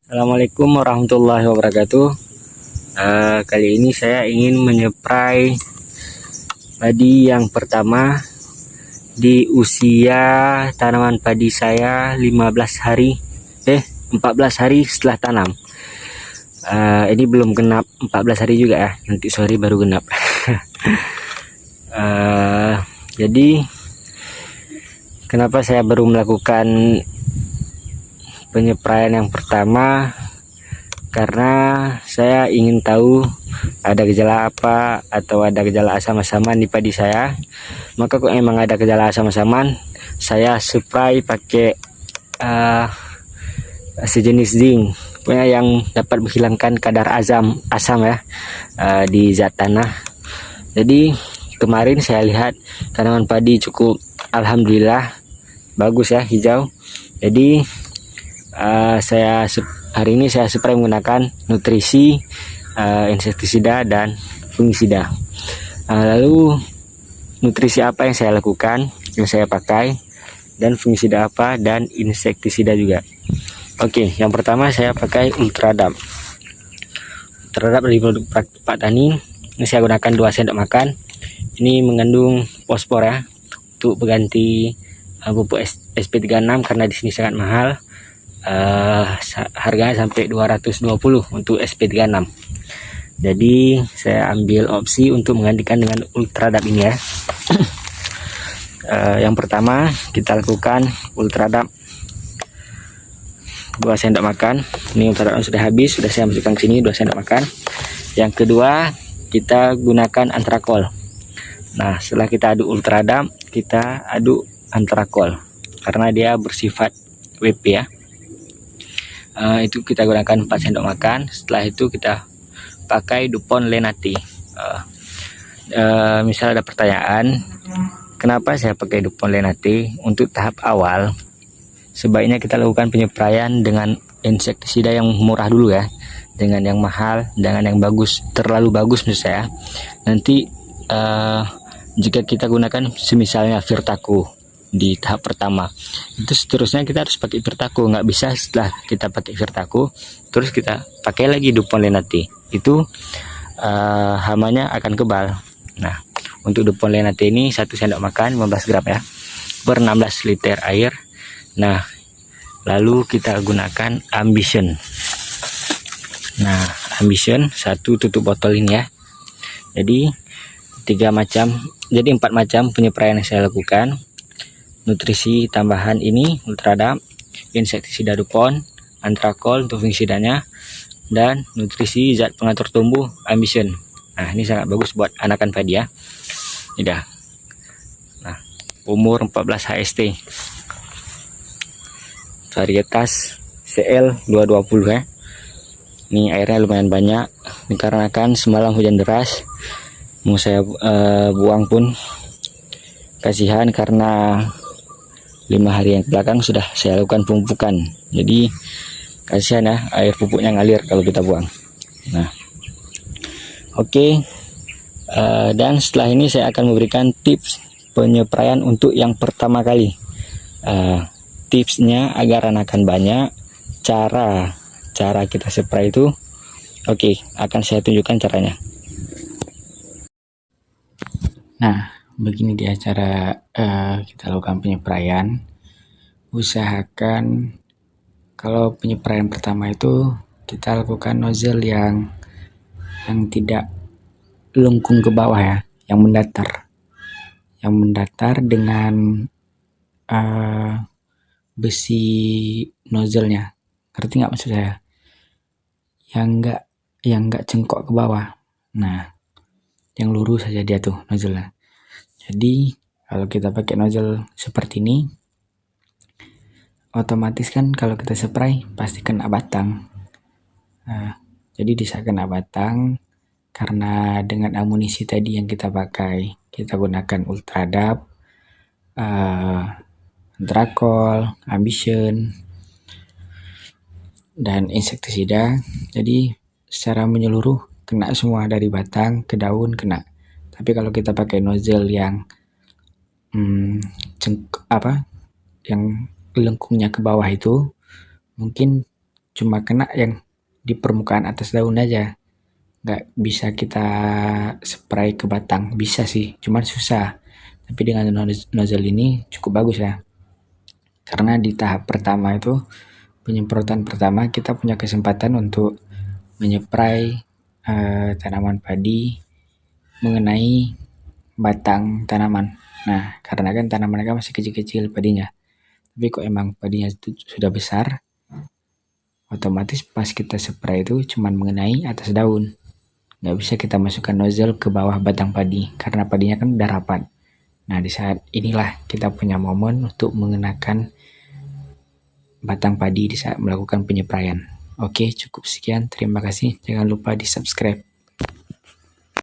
Assalamualaikum warahmatullahi wabarakatuh. Kali ini saya ingin menyeprai padi yang pertama di usia tanaman padi saya 14 hari setelah tanam. Ini belum genap 14 hari juga ya, nanti sore baru genap. Jadi kenapa saya baru melakukan penyepraian yang pertama, karena saya ingin tahu ada gejala apa atau ada gejala asam-asaman di padi saya. Maka kok emang ada gejala asam-asaman, saya spray pakai sejenis zinc, pokoknya yang dapat menghilangkan kadar asam ya di zat tanah. Jadi kemarin saya lihat tanaman padi cukup, alhamdulillah bagus ya, hijau. Jadi hari ini saya spray menggunakan nutrisi, insektisida dan fungisida. Lalu nutrisi apa yang saya lakukan, yang saya pakai, dan fungisida apa, dan insektisida juga. Oke, yang pertama saya pakai Ultradap. Ultradap dari produk Pak Tani. Ini saya gunakan 2 sendok makan. Ini mengandung fosfor ya, untuk pengganti pupuk SP36, karena di sini sangat mahal. Harganya sampai 220 untuk SP36. Jadi saya ambil opsi untuk menggantikan dengan Ultradap ini ya. Yang pertama kita lakukan Ultradap 2 sendok makan. Ini Ultradap sudah habis, sudah saya masukkan ke sini 2 sendok makan. Yang kedua kita gunakan Antrakol. Nah, setelah kita aduk Ultradap, kita aduk Antrakol karena dia bersifat WP ya. Itu kita gunakan 4 sendok makan. Setelah itu kita pakai Dupont Lenati. Misal ada pertanyaan, kenapa saya pakai Dupont Lenati? Untuk tahap awal sebaiknya kita lakukan penyepraian dengan insektisida yang murah dulu ya, dengan yang mahal, dengan yang bagus, terlalu bagus menurut saya. Nanti jika kita gunakan semisalnya Virtaku di tahap pertama, itu seterusnya kita harus pakai Virtaku. Nggak bisa setelah kita pakai Virtaku terus kita pakai lagi Dupont Lenati, itu hamanya akan kebal. Nah, untuk Dupont Lenati ini 1 sendok makan 15 gram ya, per 16 liter air. Nah, lalu kita gunakan Ambition. Nah, Ambition 1 tutup botol ini ya. Jadi 4 macam penyepraian yang saya lakukan. Nutrisi tambahan ini Ultradap, insektisida Dupont, Antrakol untuk fungisidanya, dan nutrisi zat pengatur tumbuh Ambition. Nah, ini sangat bagus buat anakan padi ya. Udah. Nah, umur 14 HST. Varietas CL220 ya. Ini airnya lumayan banyak, dikarenakan semalam hujan deras. Mau saya buang pun kasihan, karena 5 hari yang belakang sudah saya lakukan pemupukan. Jadi kasihan ya, air pupuknya ngalir kalau kita buang. Nah, oke. Dan setelah ini saya akan memberikan tips penyepraian untuk yang pertama kali. Tipsnya agar anakan banyak, cara kita spray itu akan saya tunjukkan caranya. Nah, begini dia cara kita lakukan penyepraian. Usahakan kalau penyepraian pertama itu kita lakukan nozzle yang tidak lengkung ke bawah ya, yang mendatar dengan besi nozzle-nya. Ngerti nggak maksud saya? Yang enggak cengkok ke bawah. Nah, yang lurus saja dia tuh nozzle-nya. Jadi kalau kita pakai nozzle seperti ini, otomatis kan kalau kita spray pasti kena batang. Nah, jadi bisa kena batang karena dengan amunisi tadi yang kita pakai, kita gunakan Ultradap, Antrakol, Ambition, dan insektisida. Jadi secara menyeluruh kena semua, dari batang ke daun kena. Tapi kalau kita pakai nozzle yang yang lengkungnya ke bawah itu, mungkin cuma kena yang di permukaan atas daun aja, nggak bisa kita spray ke batang. Bisa sih, cuman susah. Tapi dengan nozzle ini cukup bagus ya, karena di tahap pertama itu, penyemprotan pertama, kita punya kesempatan untuk menyeprai tanaman padi mengenai batang tanaman. Nah, karena kan tanaman kan masih kecil-kecil padinya, tapi kok emang padinya itu sudah besar, otomatis pas kita spray itu cuman mengenai atas daun, nggak bisa kita masukkan nozzle ke bawah batang padi karena padinya kan udah rapat. Nah, di saat inilah kita punya momen untuk mengenakan batang padi di saat melakukan penyepraian. Oke, cukup sekian. Terima kasih. Jangan lupa di subscribe.